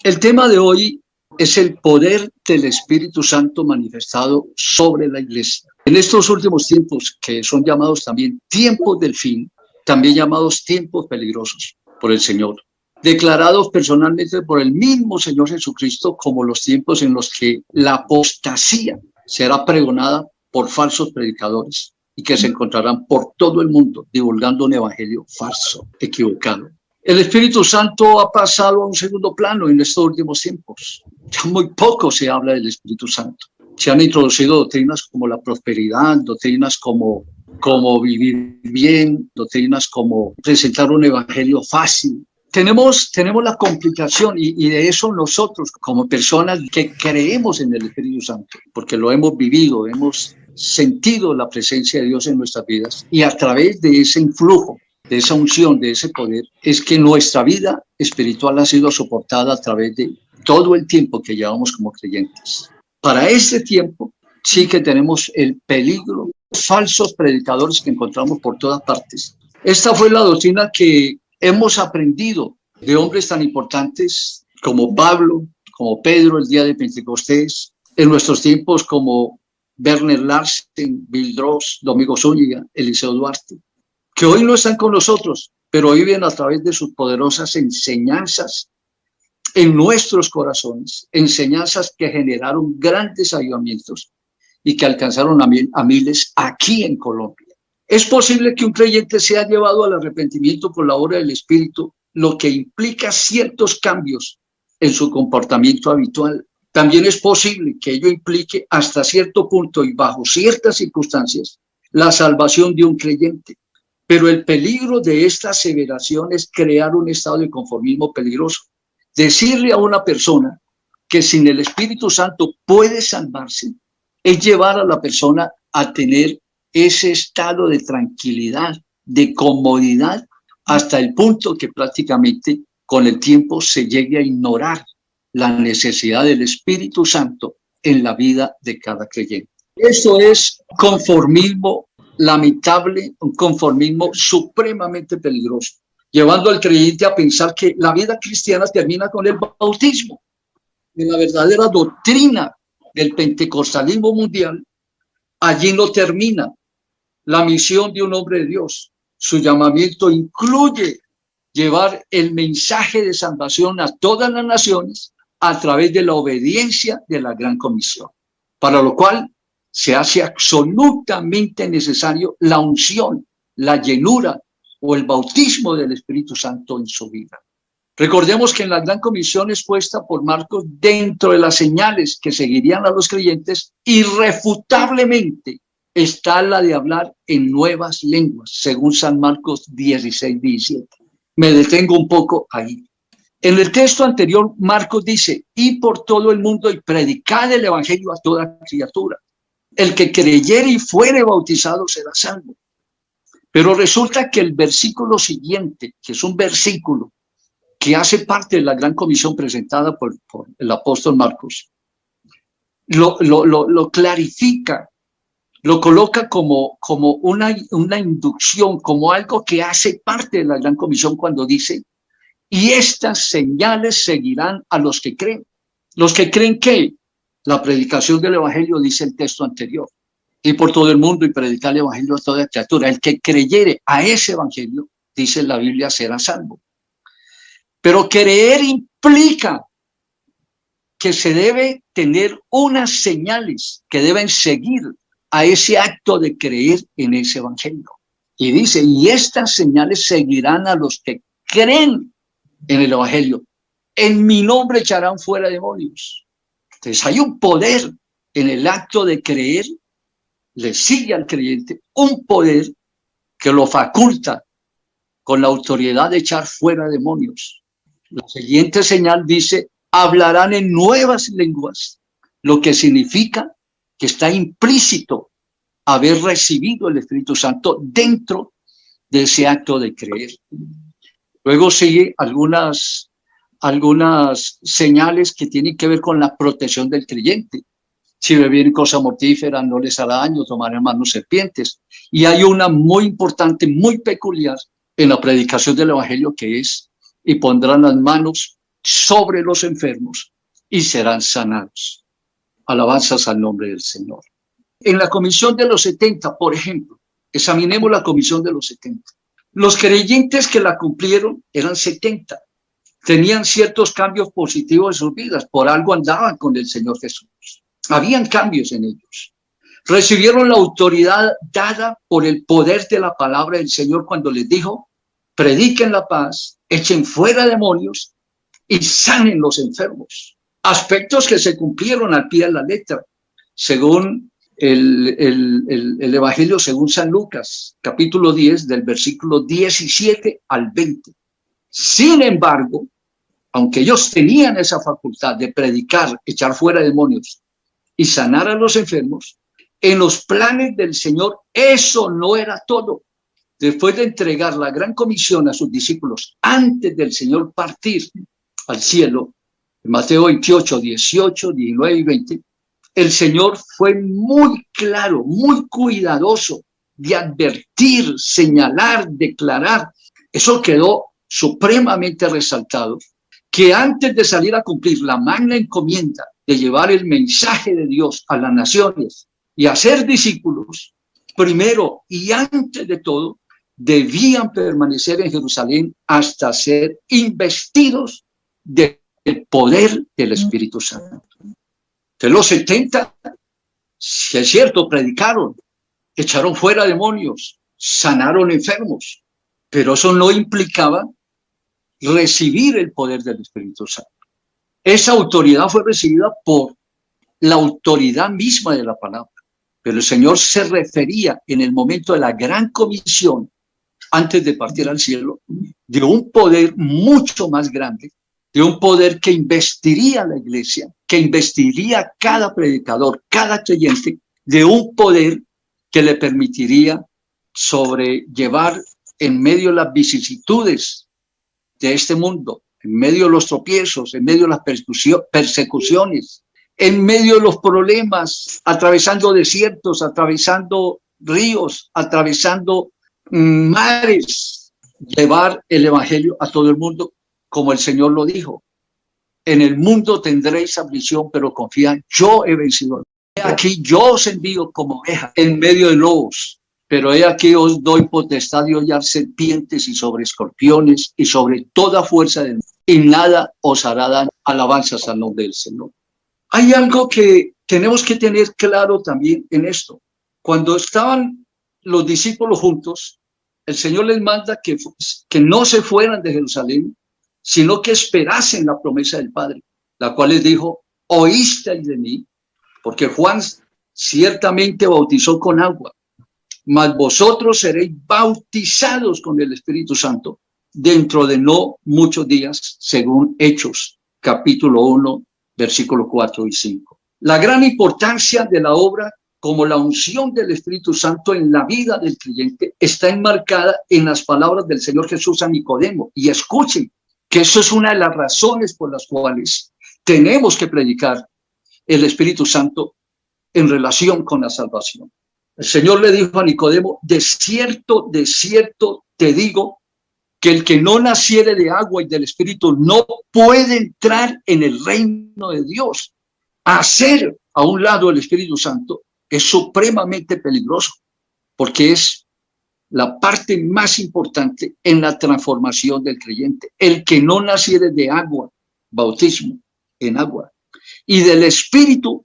El tema de hoy es el poder del Espíritu Santo manifestado sobre la iglesia. En estos últimos tiempos, que son llamados también tiempos del fin, también llamados tiempos peligrosos por el Señor, declarados personalmente por el mismo Señor Jesucristo como los tiempos en los que la apostasía será pregonada por falsos predicadores y que se encontrarán por todo el mundo divulgando un evangelio falso, equivocado. El Espíritu Santo ha pasado a un segundo plano en estos últimos tiempos. Ya muy poco se habla del Espíritu Santo. Se han introducido doctrinas como la prosperidad, doctrinas como vivir bien, doctrinas como presentar un evangelio fácil. Tenemos la complicación y de eso nosotros como personas que creemos en el Espíritu Santo, porque lo hemos vivido, hemos sentido la presencia de Dios en nuestras vidas y a través de ese influjo, de esa unción, de ese poder, es que nuestra vida espiritual ha sido soportada a través de todo el tiempo que llevamos como creyentes. Para este tiempo sí que tenemos el peligro, falsos predicadores que encontramos por todas partes. Esta fue la doctrina que hemos aprendido de hombres tan importantes como Pablo, como Pedro el día de Pentecostés, en nuestros tiempos como Werner Larsen, Bill Dross, Domingo Zúñiga, Eliseo Duarte, que hoy no están con nosotros, pero viven a través de sus poderosas enseñanzas en nuestros corazones, enseñanzas que generaron grandes avivamientos y que alcanzaron a miles aquí en Colombia. Es posible que un creyente sea llevado al arrepentimiento por la obra del Espíritu, lo que implica ciertos cambios en su comportamiento habitual. También es posible que ello implique hasta cierto punto y bajo ciertas circunstancias la salvación de un creyente. Pero el peligro de esta aseveración es crear un estado de conformismo peligroso. Decirle a una persona que sin el Espíritu Santo puede salvarse es llevar a la persona a tener ese estado de tranquilidad, de comodidad, hasta el punto que prácticamente con el tiempo se llegue a ignorar la necesidad del Espíritu Santo en la vida de cada creyente. Esto es conformismo lamentable, un conformismo supremamente peligroso, llevando al creyente a pensar que la vida cristiana termina con el bautismo. En la verdadera doctrina del pentecostalismo mundial, allí no termina la misión de un hombre de Dios. Su llamamiento incluye llevar el mensaje de salvación a todas las naciones a través de la obediencia de la gran comisión, para lo cual se hace absolutamente necesario la unción, la llenura o el bautismo del Espíritu Santo en su vida. Recordemos que en la gran comisión expuesta por Marcos, dentro de las señales que seguirían a los creyentes, irrefutablemente está la de hablar en nuevas lenguas, según San Marcos 16-17. Me detengo un poco ahí. En el texto anterior, Marcos dice, y por todo el mundo y predicad el evangelio a toda criatura. El que creyere y fuere bautizado será salvo. Pero resulta que el versículo siguiente, que es un versículo que hace parte de la gran comisión presentada por el apóstol Marcos, lo clarifica, lo coloca como una inducción, como algo que hace parte de la gran comisión cuando dice, y estas señales seguirán a los que creen. Los que creen que la predicación del evangelio, dice el texto anterior, y por todo el mundo y predicar el evangelio a toda criatura. El que creyere a ese evangelio, dice la Biblia, será salvo. Pero creer implica que se debe tener unas señales que deben seguir a ese acto de creer en ese evangelio. Y dice, y estas señales seguirán a los que creen en el evangelio. En mi nombre echarán fuera demonios. Entonces hay un poder en el acto de creer, le sigue al creyente un poder que lo faculta con la autoridad de echar fuera demonios. La siguiente señal dice, hablarán en nuevas lenguas, lo que significa que está implícito haber recibido el Espíritu Santo dentro de ese acto de creer. Luego sigue algunas señales que tienen que ver con la protección del creyente. Si bebieren cosa mortífera no les hará daño, tomarán manos serpientes. Y hay una muy importante, muy peculiar en la predicación del evangelio que es, y pondrán las manos sobre los enfermos y serán sanados. Alabanzas al nombre del Señor. En la comisión de los 70, por ejemplo, examinemos la comisión de los 70. Los creyentes que la cumplieron eran 70. Tenían ciertos cambios positivos en sus vidas. Por algo andaban con el Señor Jesús. Habían cambios en ellos. Recibieron la autoridad dada por el poder de la palabra del Señor cuando les dijo: prediquen la paz, echen fuera demonios y sanen los enfermos. Aspectos que se cumplieron al pie de la letra, según el Evangelio según San Lucas, capítulo 10, del versículo 17 al 20. Sin embargo, aunque ellos tenían esa facultad de predicar, echar fuera demonios y sanar a los enfermos, en los planes del Señor eso no era todo. Después de entregar la gran comisión a sus discípulos, antes del Señor partir al cielo, en Mateo 28, 18, 19 y 20, el Señor fue muy claro, muy cuidadoso de advertir, señalar, declarar. Eso quedó supremamente resaltado, que antes de salir a cumplir la magna encomienda de llevar el mensaje de Dios a las naciones y hacer discípulos, primero y antes de todo, debían permanecer en Jerusalén hasta ser investidos del poder del Espíritu Santo. De los 70, si es cierto, predicaron, echaron fuera demonios, sanaron enfermos, pero eso no implicaba recibir el poder del Espíritu Santo. Esa autoridad fue recibida por la autoridad misma de la palabra, pero el Señor se refería en el momento de la gran comisión, antes de partir al cielo, de un poder mucho más grande, de un poder que investiría a la iglesia, que investiría a cada predicador, cada creyente, de un poder que le permitiría sobrellevar en medio de las vicisitudes de este mundo, en medio de los tropiezos, en medio de las persecuciones, en medio de los problemas, atravesando desiertos, atravesando ríos, atravesando mares, llevar el evangelio a todo el mundo, como el Señor lo dijo. En el mundo tendréis aflicción, pero confiad, yo he vencido. He aquí yo os envío como ovejas en medio de lobos, pero he aquí os doy potestad de hollar serpientes y sobre escorpiones y sobre toda fuerza del mundo, y nada os hará daño. Alabanzas al nombre del Señor. Hay algo que tenemos que tener claro también en esto. Cuando estaban los discípulos juntos, el Señor les manda que no se fueran de Jerusalén, sino que esperasen la promesa del Padre, la cual les dijo: oísteis de mí, porque Juan ciertamente bautizó con agua, mas vosotros seréis bautizados con el Espíritu Santo dentro de no muchos días, según Hechos, capítulo 1, versículos 4 y 5. La gran importancia de la obra como la unción del Espíritu Santo en la vida del creyente está enmarcada en las palabras del Señor Jesús a Nicodemo. Y escuchen que eso es una de las razones por las cuales tenemos que predicar el Espíritu Santo en relación con la salvación. El Señor le dijo a Nicodemo: de cierto te digo que el que no naciere de agua y del Espíritu no puede entrar en el reino de Dios. Hacer a un lado el Espíritu Santo es supremamente peligroso, porque es la parte más importante en la transformación del creyente. El que no naciere de agua, bautismo en agua, y del Espíritu,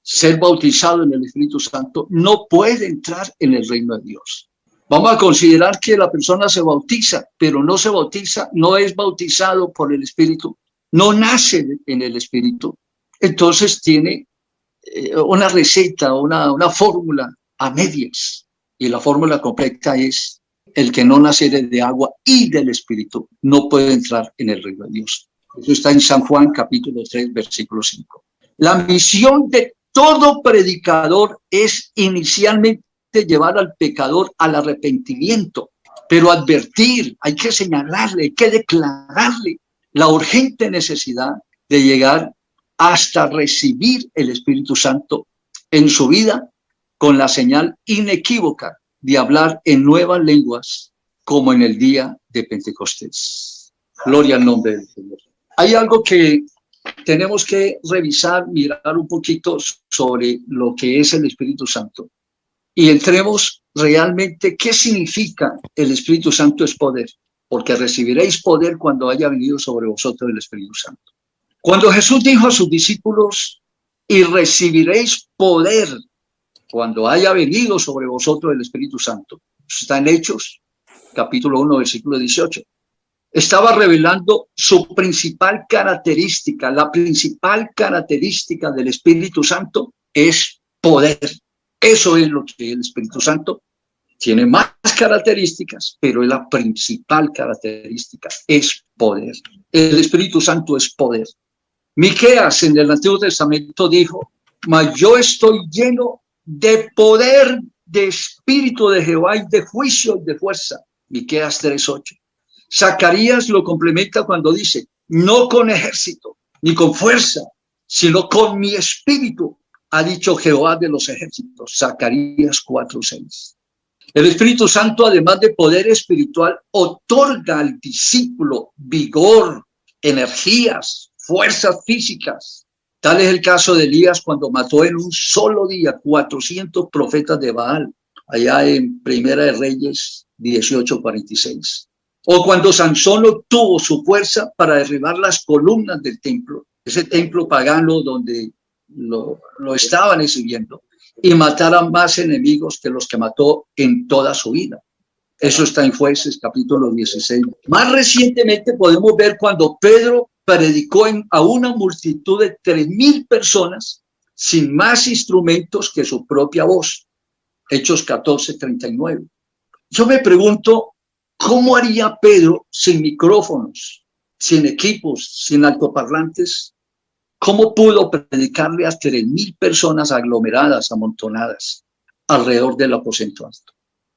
ser bautizado en el Espíritu Santo, no puede entrar en el reino de Dios. Vamos a considerar que la persona se bautiza, pero no se bautiza, no es bautizado por el Espíritu, no nace en el Espíritu. Entonces tiene una receta, una fórmula a medias. Y la fórmula completa es: el que no naciere de agua y del Espíritu no puede entrar en el reino de Dios. Eso está en San Juan, capítulo 3, versículo 5. La misión de todo predicador es inicialmente llevar al pecador al arrepentimiento, pero advertir, hay que señalarle, hay que declararle la urgente necesidad de llegar hasta recibir el Espíritu Santo en su vida, con la señal inequívoca de hablar en nuevas lenguas, como en el día de Pentecostés. Gloria al nombre del Señor. Hay algo que tenemos que revisar, mirar un poquito sobre lo que es el Espíritu Santo. Y entremos realmente qué significa el Espíritu Santo es poder, porque recibiréis poder cuando haya venido sobre vosotros el Espíritu Santo. Cuando Jesús dijo a sus discípulos, y recibiréis poder cuando haya venido sobre vosotros el Espíritu Santo, está en Hechos, capítulo 1, versículo 18. Estaba revelando su principal característica. La principal característica del Espíritu Santo es poder. Eso es lo que el Espíritu Santo tiene más características, pero la principal característica es poder. El Espíritu Santo es poder. Miqueas en el Antiguo Testamento dijo, mas yo estoy lleno de poder, de espíritu de Jehová y de juicio y de fuerza. Miqueas 3:8. Zacarías lo complementa cuando dice, no con ejército ni con fuerza, sino con mi espíritu, ha dicho Jehová de los ejércitos. Zacarías 4:6. El Espíritu Santo, además de poder espiritual, otorga al discípulo vigor, energías, fuerzas físicas. Tal es el caso de Elías cuando mató en un solo día 400 profetas de Baal, allá en Primera de Reyes 18:46. O cuando Sansón obtuvo su fuerza para derribar las columnas del templo, ese templo pagano donde lo estaban exhibiendo, y matar a más enemigos que los que mató en toda su vida. Eso está en Jueces capítulo 16. Más recientemente podemos ver cuando Pedro predicó a una multitud de 3,000 personas sin más instrumentos que su propia voz. Hechos 14:39. Yo me pregunto, ¿cómo haría Pedro sin micrófonos, sin equipos, sin altoparlantes? ¿Cómo pudo predicarle a 3,000 personas aglomeradas, amontonadas alrededor del aposento alto?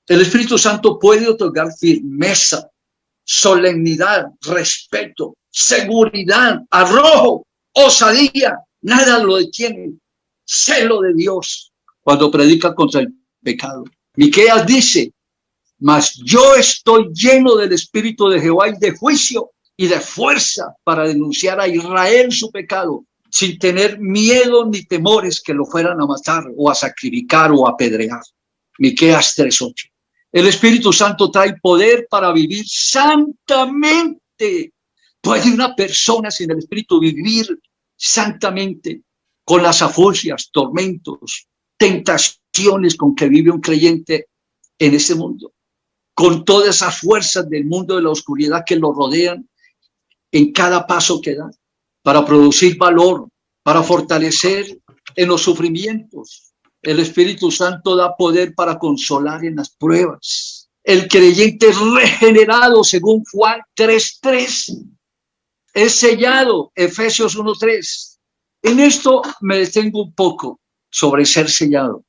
El Espíritu Santo puede otorgar firmeza, solemnidad, respeto, seguridad, arrojo, osadía. Nada lo detiene. Celo de Dios cuando predica contra el pecado. Miqueas dice, mas yo estoy lleno del Espíritu de Jehová y de juicio y de fuerza para denunciar a Israel su pecado, sin tener miedo ni temores que lo fueran a matar o a sacrificar o a apedrear. Miqueas 3:8. El Espíritu Santo trae poder para vivir santamente. ¿Puede una persona sin el Espíritu vivir santamente con las afluencias, tormentos, tentaciones con que vive un creyente en este mundo? Con todas esas fuerzas del mundo de la oscuridad que lo rodean en cada paso que da, para producir valor, para fortalecer en los sufrimientos. El Espíritu Santo da poder para consolar en las pruebas. El creyente es regenerado según Juan 3:3. Es sellado, Efesios 1:3. En esto me detengo un poco sobre ser sellado.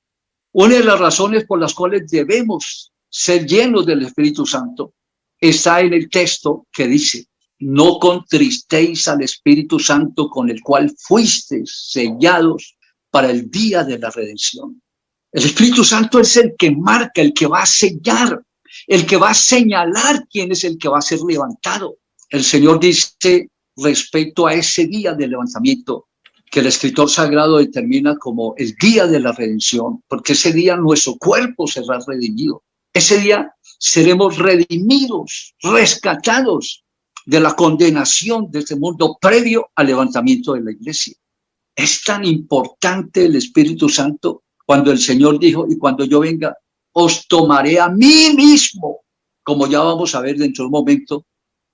Una de las razones por las cuales debemos ser llenos del Espíritu Santo está en el texto que dice, no contristéis al Espíritu Santo con el cual fuisteis sellados para el día de la redención. El Espíritu Santo es el que marca, el que va a sellar, el que va a señalar quién es el que va a ser levantado. El Señor dice respecto a ese día de levantamiento, que el escritor sagrado determina como el día de la redención, porque ese día nuestro cuerpo será redimido. Ese día seremos redimidos, rescatados de la condenación de este mundo previo al levantamiento de la iglesia. Es tan importante el Espíritu Santo cuando el Señor dijo, y cuando yo venga, os tomaré a mí mismo, como ya vamos a ver dentro de un momento.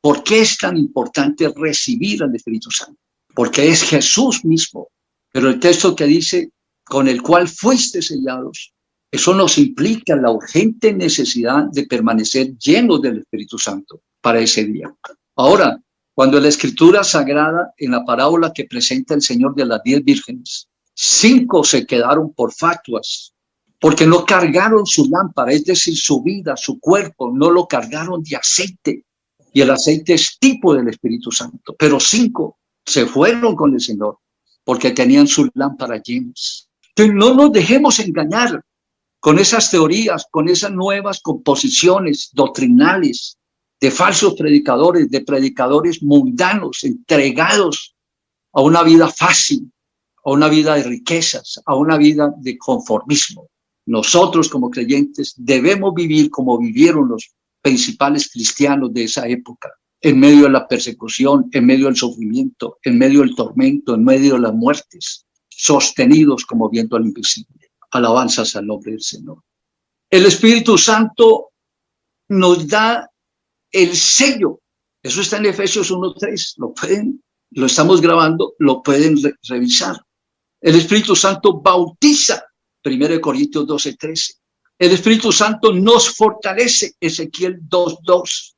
¿Por qué es tan importante recibir al Espíritu Santo? Porque es Jesús mismo. Pero el texto que dice, con el cual fuiste sellados, eso nos implica la urgente necesidad de permanecer llenos del Espíritu Santo para ese día. Ahora, cuando la Escritura Sagrada, en la parábola que presenta el Señor de las 10 vírgenes, 5 se quedaron por fatuas, porque no cargaron su lámpara, es decir, su vida, su cuerpo, no lo cargaron de aceite. Y el aceite es tipo del Espíritu Santo. Pero 5 se fueron con el Señor porque tenían sus lámparas llenas. Entonces, no nos dejemos engañar con esas teorías, con esas nuevas composiciones doctrinales de falsos predicadores, de predicadores mundanos, entregados a una vida fácil, a una vida de riquezas, a una vida de conformismo. Nosotros como creyentes debemos vivir como vivieron los principales cristianos de esa época, en medio de la persecución, en medio del sufrimiento, en medio del tormento, en medio de las muertes, sostenidos como viento al invisible. Alabanzas al nombre del Señor. El Espíritu Santo nos da el sello. Eso está en Efesios 1:3. Lo estamos grabando, lo pueden revisar. El Espíritu Santo bautiza, 1 Corintios 12:13. El Espíritu Santo nos fortalece, Ezequiel 2:2.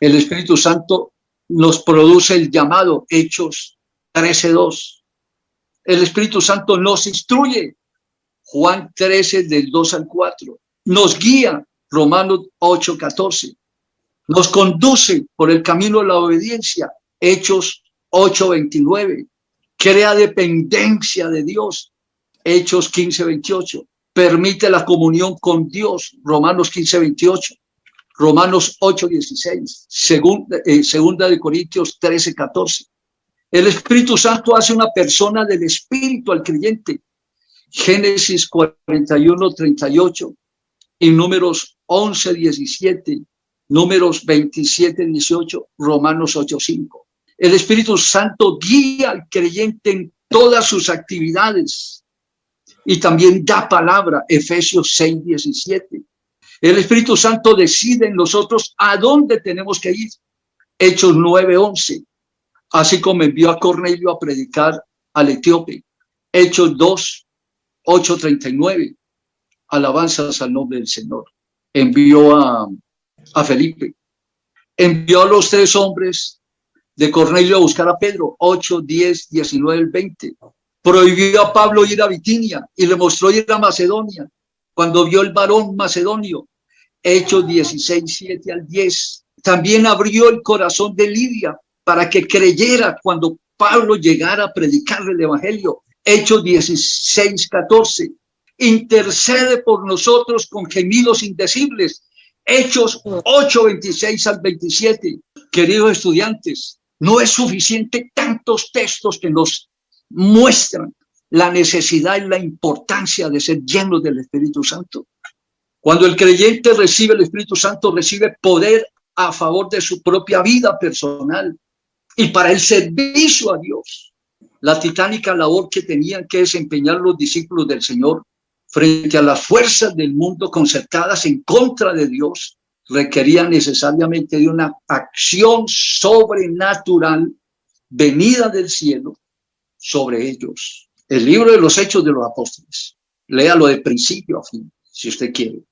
El Espíritu Santo nos produce el llamado, Hechos 13:2. El Espíritu Santo nos instruye, Juan 13, del 2 al 4. Nos guía, Romanos 8:14. Nos conduce por el camino de la obediencia, Hechos 8:29. Crea dependencia de Dios, Hechos 15:28. Permite la comunión con Dios, Romanos 15:28. Romanos 8:16. Segunda de Corintios 13:14. El Espíritu Santo hace una persona del Espíritu al creyente, Génesis 41:38 y Números 11:17, Números 27:18, Romanos 8:5. El Espíritu Santo guía al creyente en todas sus actividades y también da palabra, Efesios 6:17. El Espíritu Santo decide en nosotros a dónde tenemos que ir, Hechos 9:11. Así como envió a Cornelio a predicar al etíope, Hechos 2:8-39. Alabanzas al nombre del Señor. Envió a Felipe. Envió a los 3 hombres de Cornelio a buscar a Pedro, 8, 10, 19, 20. Prohibió a Pablo ir a Bitinia y le mostró ir a Macedonia cuando vio el varón macedonio, Hechos 16, 7 al 10. También abrió el corazón de Lidia para que creyera cuando Pablo llegara a predicarle el evangelio, Hechos 16, 14. Intercede por nosotros con gemidos indecibles, Hechos 8, 26 al 27. Queridos estudiantes, no es suficiente tantos textos que nos muestran la necesidad y la importancia de ser llenos del Espíritu Santo. Cuando el creyente recibe el Espíritu Santo, recibe poder a favor de su propia vida personal y para el servicio a Dios. La titánica labor que tenían que desempeñar los discípulos del Señor frente a las fuerzas del mundo concertadas en contra de Dios requería necesariamente de una acción sobrenatural venida del cielo sobre ellos. El libro de los Hechos de los Apóstoles, léalo de principio a fin, si usted quiere,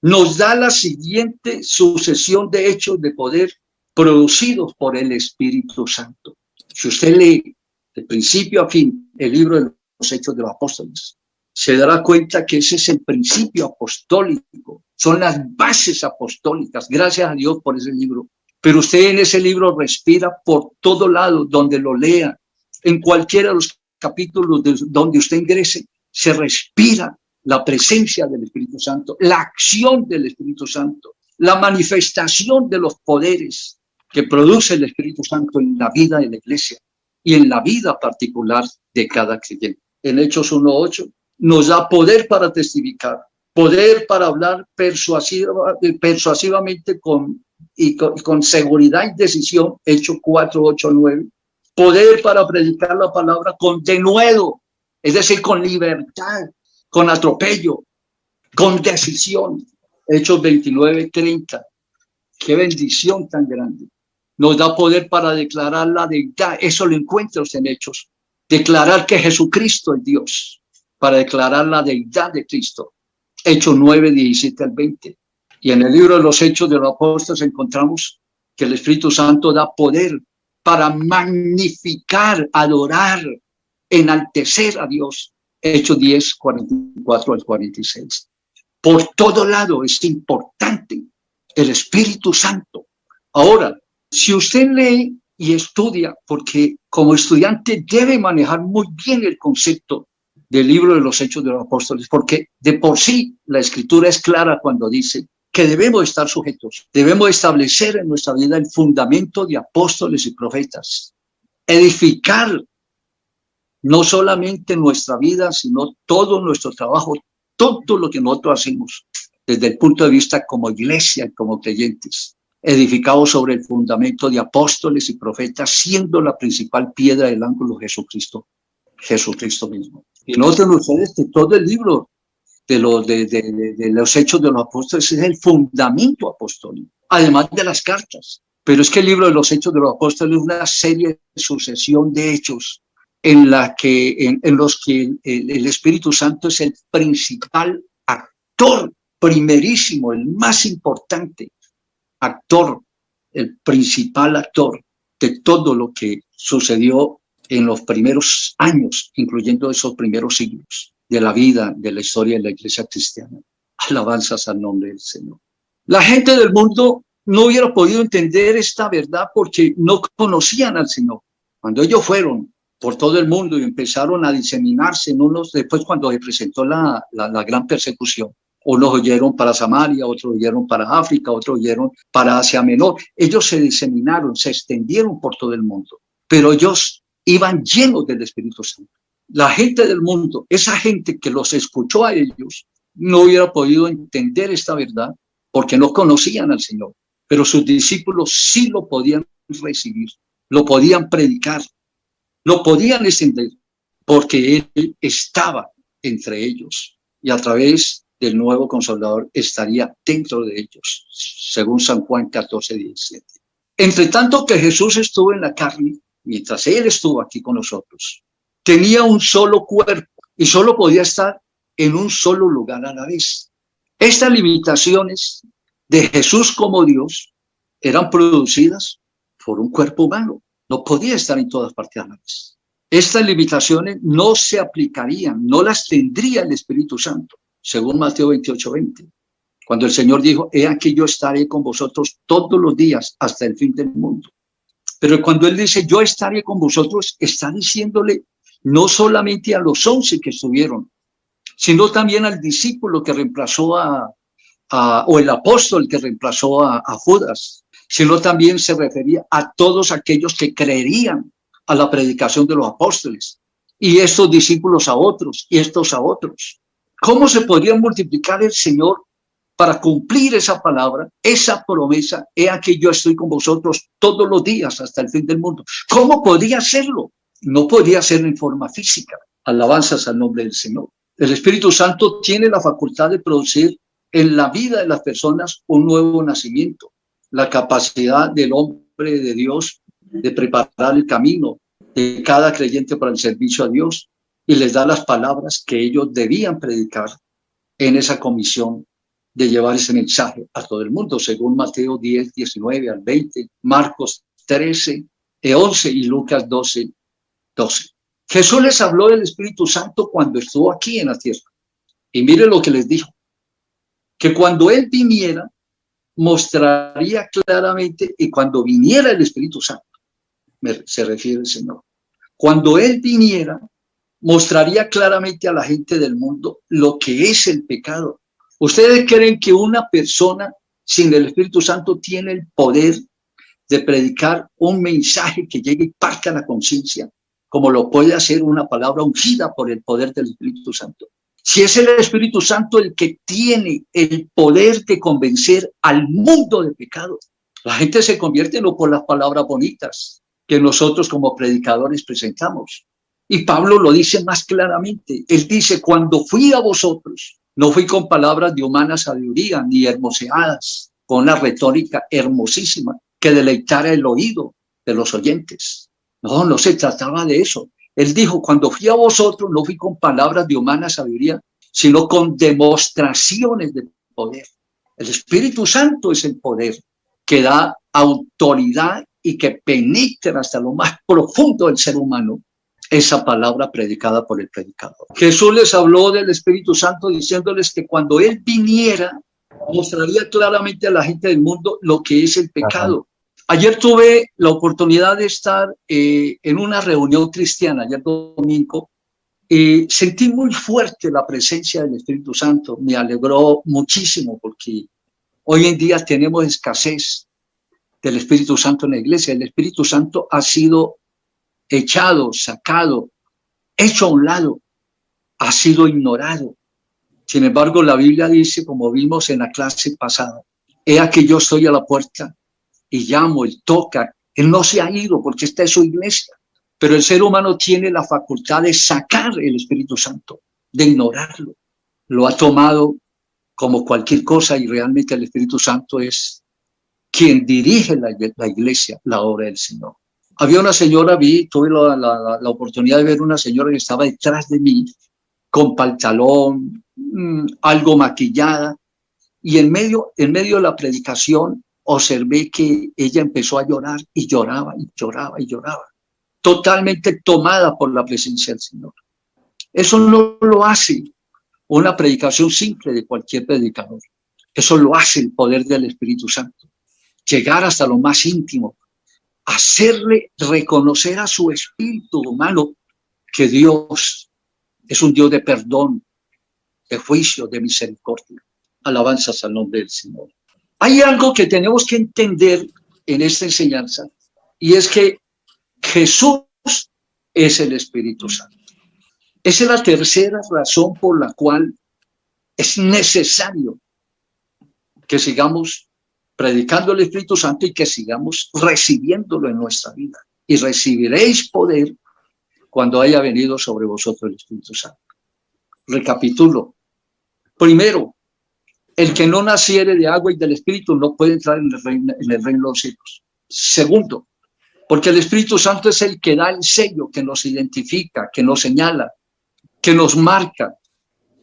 nos da la siguiente sucesión de hechos de poder producidos por el Espíritu Santo. Si usted lee de principio a fin el libro de los Hechos de los Apóstoles, se dará cuenta que ese es el principio apostólico, son las bases apostólicas. Gracias a Dios por ese libro. Pero usted en ese libro respira por todo lado, donde lo lea, en cualquiera de los capítulos donde usted ingrese, se respira la presencia del Espíritu Santo, la acción del Espíritu Santo, la manifestación de los poderes que produce el Espíritu Santo en la vida de la iglesia y en la vida particular de cada creyente. En Hechos 1:8 nos da poder para testificar, poder para hablar persuasivamente con seguridad y decisión, Hechos 4:8-9, poder para predicar la palabra con denuedo, es decir, con libertad, con atropello, con decisión, Hechos 29:30. Qué bendición tan grande. Nos da poder para declarar la deidad, eso lo encuentra usted en Hechos, declarar que Jesucristo es Dios, para declarar la deidad de Cristo, Hechos 9:17-20. Y en el libro de los Hechos de los Apóstoles encontramos que el Espíritu Santo da poder para magnificar, adorar, enaltecer a Dios, Hechos 10:44-46. Por todo lado es importante el Espíritu Santo. Ahora, si usted lee y estudia, porque como estudiante debe manejar muy bien el concepto del libro de los Hechos de los Apóstoles, porque de por sí la Escritura es clara cuando dice que debemos estar sujetos. Debemos establecer en nuestra vida el fundamento de apóstoles y profetas. Edificar no solamente nuestra vida, sino todo nuestro trabajo, todo lo que nosotros hacemos desde el punto de vista como iglesia, como creyentes, edificados sobre el fundamento de apóstoles y profetas, siendo la principal piedra del ángulo Jesucristo mismo. Y noten ustedes que todo el libro de los Hechos de los Apóstoles es el fundamento apostólico, además de las cartas. Pero es que el libro de los Hechos de los Apóstoles es una serie de sucesión de hechos en los que el Espíritu Santo es el principal actor, primerísimo, el más importante actor, el principal actor de todo lo que sucedió en los primeros años, incluyendo esos primeros siglos de la vida, de la historia de la iglesia cristiana. Alabanzas al nombre del Señor. La gente del mundo no hubiera podido entender esta verdad porque no conocían al Señor. Cuando ellos fueron por todo el mundo y empezaron a diseminarse en unos, después cuando se presentó la gran persecución, unos huyeron para Samaria, otros huyeron para África, otros huyeron para Asia Menor. Ellos se diseminaron, se extendieron por todo el mundo, pero ellos iban llenos del Espíritu Santo. La gente del mundo, esa gente que los escuchó a ellos, no hubiera podido entender esta verdad porque no conocían al Señor, pero sus discípulos sí lo podían recibir, lo podían predicar, lo podían extender, porque Él estaba entre ellos y a través del nuevo Consolador estaría dentro de ellos, según San Juan 14:17. Entre tanto que Jesús estuvo en la carne, mientras Él estuvo aquí con nosotros, tenía un solo cuerpo y solo podía estar en un solo lugar a la vez. Estas limitaciones de Jesús como Dios eran producidas por un cuerpo humano. No podía estar en todas partes a la vez. Estas limitaciones no se aplicarían, no las tendría el Espíritu Santo, según Mateo 28:20, cuando el Señor dijo: he aquí yo estaré con vosotros todos los días hasta el fin del mundo. Pero cuando Él dice yo estaré con vosotros, está diciéndole no solamente a los 11 que estuvieron, sino también al discípulo que reemplazó o el apóstol que reemplazó a Judas, sino también se refería a todos aquellos que creerían a la predicación de los apóstoles, y estos discípulos a otros, y estos a otros. ¿Cómo se podría multiplicar el Señor para cumplir esa palabra, esa promesa? He aquí yo estoy con vosotros todos los días hasta el fin del mundo. ¿Cómo podría hacerlo? No podría hacerlo en forma física. Alabanzas al nombre del Señor. El Espíritu Santo tiene la facultad de producir en la vida de las personas un nuevo nacimiento, la capacidad del hombre de Dios de preparar el camino de cada creyente para el servicio a Dios, y les da las palabras que ellos debían predicar en esa comisión de llevar ese mensaje a todo el mundo, según Mateo 10:19-20, Marcos 13:11 y Lucas 12:12. Jesús les habló del Espíritu Santo cuando estuvo aquí en la tierra. Y mire lo que les dijo, que cuando Él viniera, mostraría claramente, y cuando viniera el Espíritu Santo, se refiere el Señor, cuando Él viniera, mostraría claramente a la gente del mundo lo que es el pecado. ¿Ustedes creen que una persona sin el Espíritu Santo tiene el poder de predicar un mensaje que llegue y parta la conciencia, como lo puede hacer una palabra ungida por el poder del Espíritu Santo? Si es el Espíritu Santo el que tiene el poder de convencer al mundo de pecado, la gente se convierte no por las palabras bonitas que nosotros como predicadores presentamos. Y Pablo lo dice más claramente. Él dice: cuando fui a vosotros, no fui con palabras de humana sabiduría ni hermoseadas, con una retórica hermosísima que deleitara el oído de los oyentes. No, no se trataba de eso. Él dijo: cuando fui a vosotros, no fui con palabras de humana sabiduría, sino con demostraciones de poder. El Espíritu Santo es el poder que da autoridad y que penetra hasta lo más profundo del ser humano esa palabra predicada por el predicador. Jesús les habló del Espíritu Santo diciéndoles que cuando Él viniera, mostraría claramente a la gente del mundo lo que es el pecado. Ayer tuve la oportunidad de estar en una reunión cristiana, ayer domingo, y sentí muy fuerte la presencia del Espíritu Santo. Me alegró muchísimo porque Hoy en día tenemos escasez del Espíritu Santo en la iglesia. El Espíritu Santo ha sido echado, sacado, hecho a un lado, ha sido ignorado. Sin embargo, la Biblia dice, como vimos en la clase pasada, he aquí yo estoy a la puerta y llamo, él toca. Él no se ha ido porque esta es su iglesia, pero el ser humano tiene la facultad de sacar el Espíritu Santo, de ignorarlo. Lo ha tomado como cualquier cosa y realmente el Espíritu Santo es quien dirige la iglesia, la obra del Señor. Había una señora, tuve la oportunidad de ver una señora que estaba detrás de mí con pantalón, algo maquillada, y en medio de la predicación observé que ella empezó a llorar y lloraba y lloraba y lloraba, totalmente tomada por la presencia del Señor. Eso no lo hace una predicación simple de cualquier predicador. Eso lo hace el poder del Espíritu Santo. Llegar hasta lo más íntimo, hacerle reconocer a su espíritu humano que Dios es un Dios de perdón, de juicio, de misericordia. Alabanzas al nombre del Señor. Hay algo que tenemos que entender en esta enseñanza, y es que Jesús es el Espíritu Santo. Esa es la tercera razón por la cual es necesario que sigamos predicando el Espíritu Santo y que sigamos recibiéndolo en nuestra vida. Y recibiréis poder cuando haya venido sobre vosotros el Espíritu Santo. Recapitulo. Primero, el que no naciere de agua y del Espíritu no puede entrar en el reino de los cielos. Segundo, porque el Espíritu Santo es el que da el sello, que nos identifica, que nos señala, que nos marca,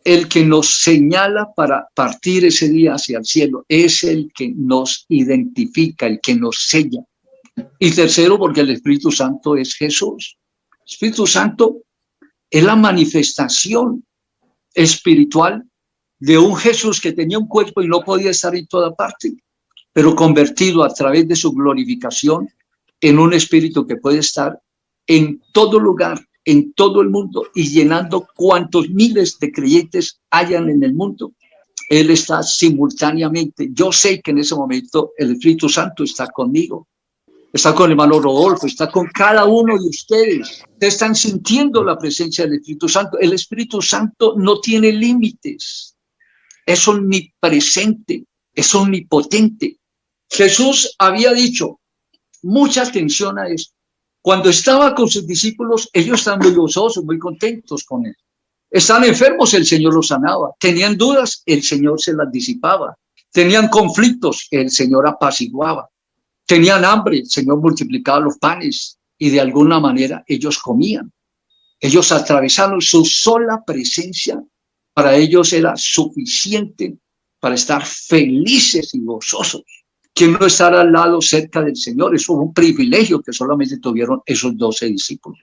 el que nos señala para partir ese día hacia el cielo. Es el que nos identifica, el que nos sella. Y tercero, porque el Espíritu Santo es Jesús. El Espíritu Santo es la manifestación espiritual de un Jesús que tenía un cuerpo y no podía estar en toda parte, pero convertido a través de su glorificación en un espíritu que puede estar en todo lugar, en todo el mundo, y llenando cuantos miles de creyentes hayan en el mundo. Él está simultáneamente. Yo sé que en ese momento el Espíritu Santo está conmigo, está con el hermano Rodolfo, está con cada uno de ustedes. Ustedes están sintiendo la presencia del Espíritu Santo. El Espíritu Santo no tiene límites, es omnipresente, es omnipotente. Jesús había dicho, mucha atención a esto, cuando estaba con sus discípulos, ellos estaban muy gozosos, muy contentos con él. Estaban enfermos, el Señor los sanaba. Tenían dudas, el Señor se las disipaba. Tenían conflictos, el Señor apaciguaba. Tenían hambre, el Señor multiplicaba los panes y de alguna manera ellos comían. Ellos atravesaron su sola presencia. Para ellos era suficiente para estar felices y gozosos. ¿Quién no estará al lado cerca del Señor? Eso fue un privilegio que solamente tuvieron esos 12 discípulos.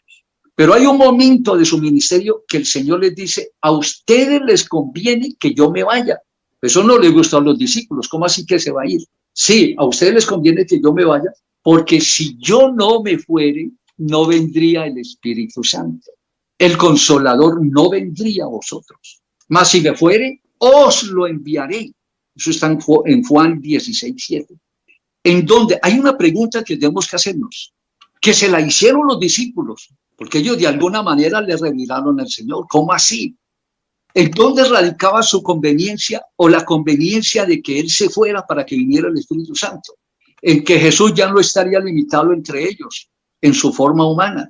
Pero hay un momento de su ministerio que el Señor les dice, a ustedes les conviene que yo me vaya. Eso no les gustó a los discípulos. ¿Cómo así que se va a ir? Sí, a ustedes les conviene que yo me vaya, porque si yo no me fuere, no vendría el Espíritu Santo. El Consolador no vendría a vosotros. Mas si me fuere, os lo enviaré. Eso está en Juan 16:7. En donde hay una pregunta que tenemos que hacernos, que se la hicieron los discípulos, porque ellos de alguna manera le revelaron al Señor. ¿Cómo así? ¿En dónde radicaba su conveniencia o la conveniencia de que Él se fuera para que viniera el Espíritu Santo? En que Jesús ya no estaría limitado entre ellos en su forma humana.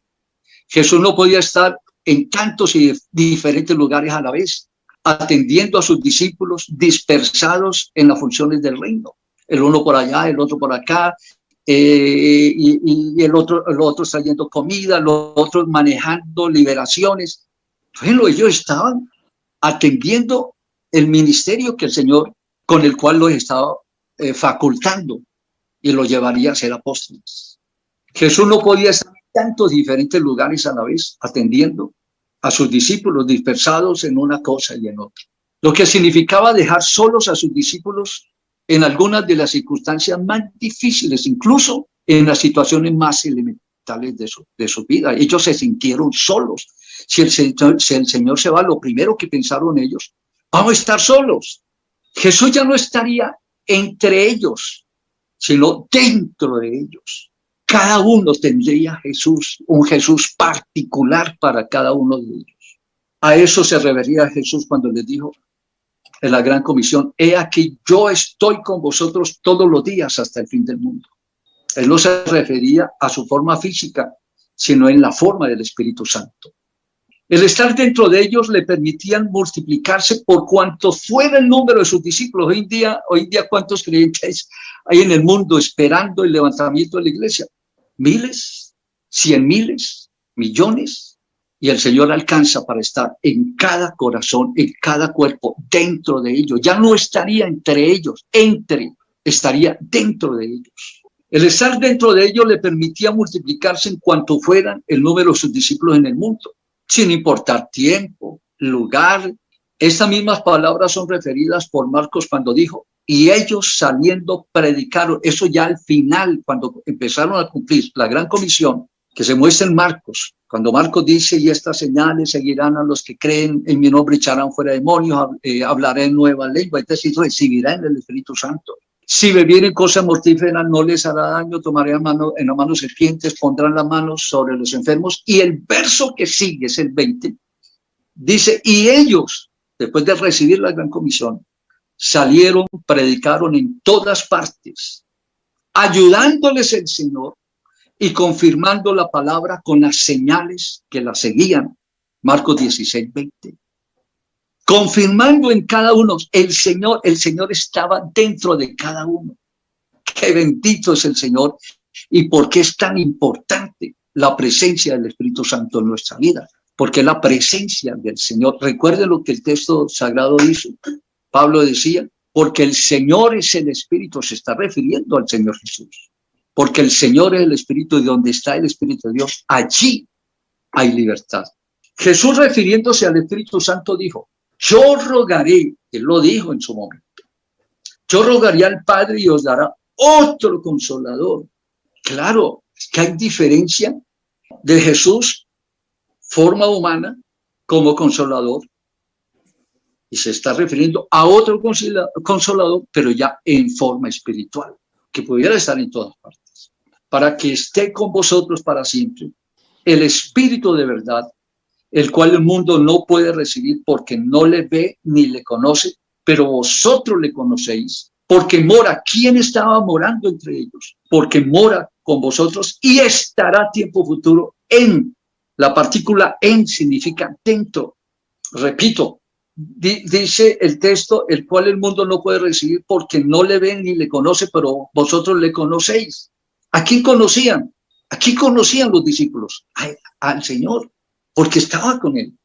Jesús no podía estar en tantos y diferentes lugares a la vez, atendiendo a sus discípulos dispersados en las funciones del reino. El uno por allá, el otro por acá, y el otro trayendo comida, los otros manejando liberaciones. Bueno, ellos estaban atendiendo el ministerio que el Señor, con el cual los estaba facultando y los llevaría a ser apóstoles. Jesús no podía estar en tantos diferentes lugares a la vez atendiendo a sus discípulos dispersados en una cosa y en otra. Lo que significaba dejar solos a sus discípulos en algunas de las circunstancias más difíciles, incluso en las situaciones más elementales de su vida. Ellos se sintieron solos. Si el Señor se va, lo primero que pensaron ellos, vamos a estar solos. Jesús ya no estaría entre ellos, sino dentro de ellos. Cada uno tendría Jesús, un Jesús particular para cada uno de ellos. A eso se refería Jesús cuando les dijo en la gran comisión: he aquí, yo estoy con vosotros todos los días hasta el fin del mundo. Él no se refería a su forma física, sino en la forma del Espíritu Santo. El estar dentro de ellos le permitían multiplicarse por cuanto fuera el número de sus discípulos. Hoy en día, ¿cuántos creyentes hay en el mundo esperando el levantamiento de la iglesia? Miles, 100,000, millones. Y el Señor alcanza para estar en cada corazón, en cada cuerpo, dentro de ellos. Ya no estaría entre ellos, estaría dentro de ellos. El estar dentro de ellos le permitía multiplicarse en cuanto fueran el número de sus discípulos en el mundo, sin importar tiempo, lugar. Estas mismas palabras son referidas por Marcos cuando dijo: y ellos saliendo predicaron. Eso ya al final, cuando empezaron a cumplir la gran comisión, que se muestra en Marcos, cuando Marcos dice: y estas señales seguirán a los que creen en mi nombre, echarán fuera demonios, hablaré en nueva lengua, es decir, recibirán el Espíritu Santo. Si bebieren cosas mortíferas no les hará daño, tomarán en las manos serpientes, pondrán las manos sobre los enfermos. Y el verso que sigue es el 20, dice: y ellos, después de recibir la gran comisión, salieron, predicaron en todas partes, ayudándoles el Señor y confirmando la palabra con las señales que la seguían. Marcos 16:20. Confirmando en cada uno, el Señor estaba dentro de cada uno. Qué bendito es el Señor. ¿Y por qué es tan importante la presencia del Espíritu Santo en nuestra vida? Porque la presencia del Señor, recuerden lo que el texto sagrado dice. Pablo decía: porque el Señor es el Espíritu, se está refiriendo al Señor Jesús. Porque el Señor es el Espíritu, y donde está el Espíritu de Dios, allí hay libertad. Jesús, refiriéndose al Espíritu Santo, dijo: yo rogaré, él lo dijo en su momento, yo rogaré al Padre y os dará otro consolador. Claro, es que hay diferencia de Jesús, forma humana, como consolador, y se está refiriendo a otro consolador, pero ya en forma espiritual, que pudiera estar en todas partes, para que esté con vosotros para siempre, el Espíritu de verdad, el cual el mundo no puede recibir porque no le ve ni le conoce, pero vosotros le conocéis, porque mora. ¿Quién estaba morando entre ellos? Porque mora con vosotros y estará tiempo futuro en. La partícula en significa dentro. Repito, dice el texto: el cual el mundo no puede recibir porque no le ve ni le conoce, pero vosotros le conocéis. ¿A quién conocían? ¿A quién conocían los discípulos? Al Señor. Porque estaba con él,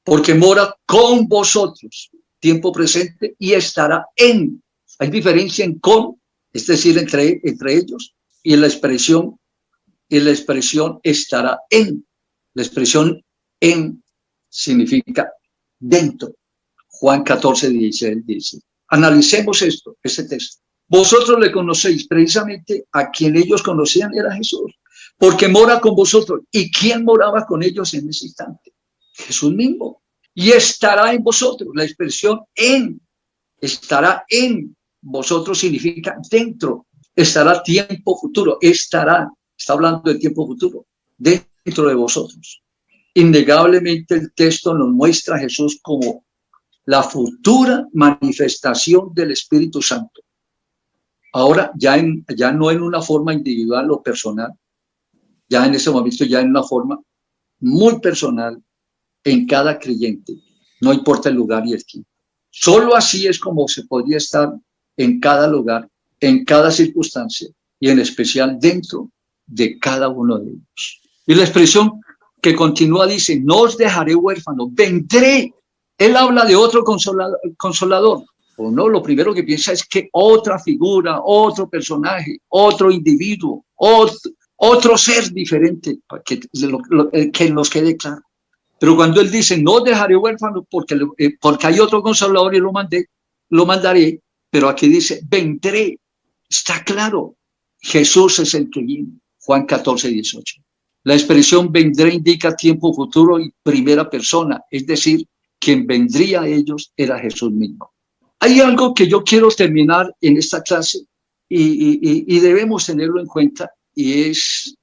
porque mora con vosotros, tiempo presente, y estará en. Hay diferencia en con, es decir, entre ellos, y en la expresión estará en. La expresión en significa dentro. Juan 14:16 dice: analicemos ese texto. Vosotros le conocéis. Precisamente a quien ellos conocían era Jesús, porque mora con vosotros. ¿Y quién moraba con ellos en ese instante? Jesús mismo. Y estará en vosotros. La expresión en, estará en vosotros significa dentro. Estará tiempo futuro. Está hablando de tiempo futuro, dentro de vosotros. Innegablemente el texto nos muestra a Jesús como la futura manifestación del Espíritu Santo. Ahora ya no en una forma individual o personal, ya en ese momento, ya en una forma muy personal en cada creyente, no importa el lugar y el tiempo. Solo así es como se podría estar en cada lugar, en cada circunstancia, y en especial dentro de cada uno de ellos. Y la expresión que continúa dice: no os dejaré huérfano, vendré. Él habla de otro consolador. O no, lo primero que piensa es que otra figura, otro personaje, otro individuo, otro ser diferente, que nos quede claro. Pero cuando él dice: no dejaré huérfano porque hay otro consolador y lo mandaré, pero aquí dice: vendré. Está claro, Jesús es el que viene. Juan 14:18. La expresión vendré indica tiempo futuro y primera persona, es decir, quien vendría a ellos era Jesús mismo. Hay algo que yo quiero terminar en esta clase y debemos tenerlo en cuenta, y es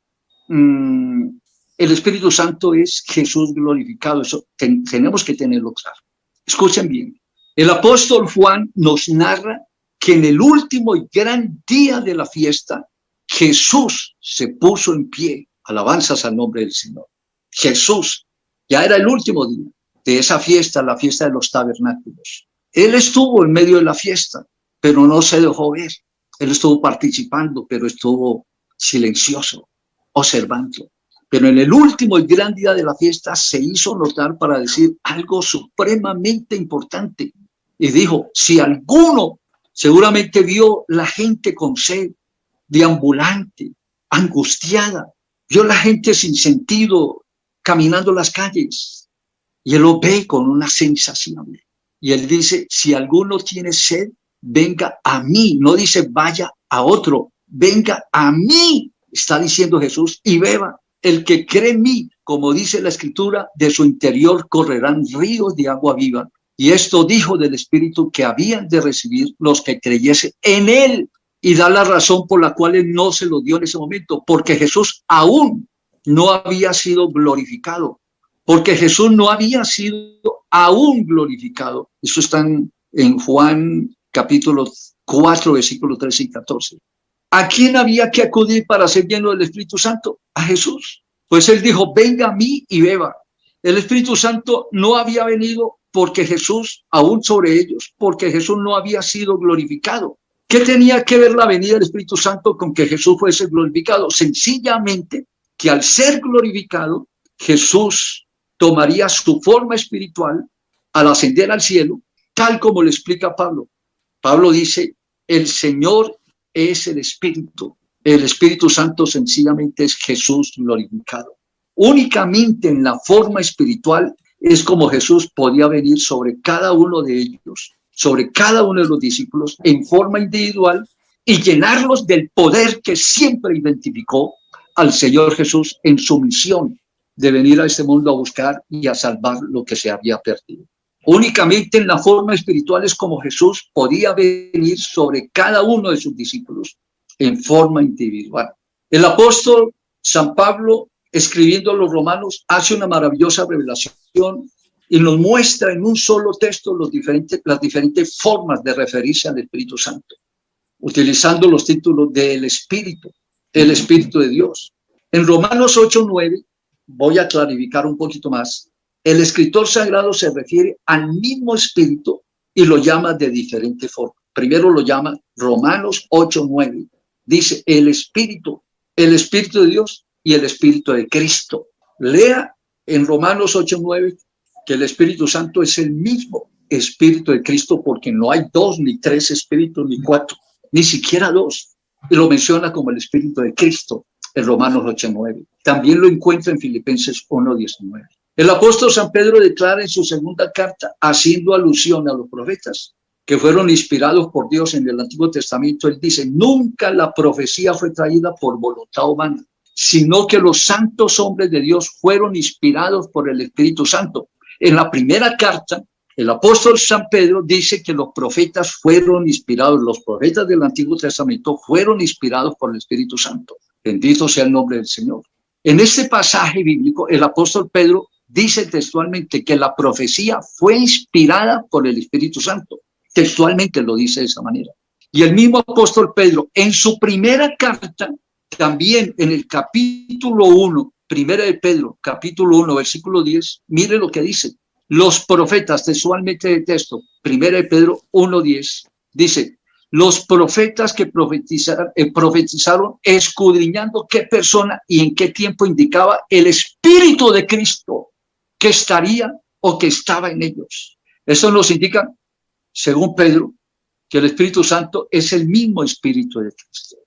el Espíritu Santo es Jesús glorificado. Eso tenemos que tenerlo claro. Escuchen bien. El apóstol Juan nos narra que en el último y gran día de la fiesta, Jesús se puso en pie. Alabanzas al nombre del Señor. Jesús, ya era el último día de esa fiesta, la fiesta de los tabernáculos. Él estuvo en medio de la fiesta, pero no se dejó ver. Él estuvo participando, pero estuvo silencioso, observando. Pero en el último y gran día de la fiesta se hizo notar para decir algo supremamente importante. Y dijo, si alguno seguramente vio la gente con sed, deambulante, angustiada, vio la gente sin sentido caminando las calles, y él lo ve con una sensación. Y él dice, si alguno tiene sed, venga a mí. No dice vaya a otro, venga a mí, está diciendo Jesús, y beba. El que cree en mí, como dice la Escritura, de su interior correrán ríos de agua viva. Y esto dijo del Espíritu que habían de recibir los que creyesen en él. Y da la razón por la cual él no se lo dio en ese momento, porque Jesús aún no había sido glorificado, porque Jesús no había sido aún glorificado. Eso está en Juan capítulo 4, versículos 13 y 14. ¿A quién había que acudir para ser lleno del Espíritu Santo? A Jesús. Pues él dijo, venga a mí y beba. El Espíritu Santo no había venido porque Jesús, aún sobre ellos, porque Jesús no había sido glorificado. ¿Qué tenía que ver la venida del Espíritu Santo con que Jesús fuese glorificado? Sencillamente que al ser glorificado, Jesús tomaría su forma espiritual al ascender al cielo, tal como le explica Pablo. Pablo dice, el Señor es el Espíritu Santo sencillamente es Jesús glorificado. Únicamente en la forma espiritual es como Jesús podía venir sobre cada uno de ellos, sobre cada uno de los discípulos en forma individual y llenarlos del poder que siempre identificó al Señor Jesús en su misión de venir a este mundo a buscar y a salvar lo que se había perdido. Únicamente en la forma espiritual es como Jesús podía venir sobre cada uno de sus discípulos en forma individual. El apóstol San Pablo, escribiendo a los romanos, hace una maravillosa revelación y nos muestra en un solo texto las diferentes formas de referirse al Espíritu Santo, utilizando los títulos del Espíritu, el Espíritu de Dios. En Romanos 8:9, voy a clarificar un poquito más. El escritor sagrado se refiere al mismo Espíritu y lo llama de diferente forma. Primero lo llama Romanos 8:9. Dice el Espíritu de Dios y el Espíritu de Cristo. Lea en Romanos 8:9 que el Espíritu Santo es el mismo Espíritu de Cristo, porque no hay dos, ni tres espíritus, ni cuatro, ni siquiera dos. Y lo menciona como el Espíritu de Cristo en Romanos 8:9. También lo encuentra en Filipenses 1:19. El apóstol San Pedro declara en su segunda carta, haciendo alusión a los profetas que fueron inspirados por Dios en el Antiguo Testamento, él dice, nunca la profecía fue traída por voluntad humana, sino que los santos hombres de Dios fueron inspirados por el Espíritu Santo. En la primera carta, el apóstol San Pedro dice que los profetas fueron inspirados, los profetas del Antiguo Testamento fueron inspirados por el Espíritu Santo. Bendito sea el nombre del Señor. En este pasaje bíblico, el apóstol Pedro dice textualmente que la profecía fue inspirada por el Espíritu Santo. Textualmente lo dice de esa manera. Y el mismo apóstol Pedro, en su primera carta, también en el capítulo 1, primera de Pedro, capítulo 1, versículo 10, mire lo que dice. Los profetas, textualmente de texto, primera de Pedro 1:10, dice, los profetas que profetizaron escudriñando qué persona y en qué tiempo indicaba el Espíritu de Cristo que estaría o que estaba en ellos. Eso nos indica, según Pedro, que el Espíritu Santo es el mismo Espíritu de Cristo.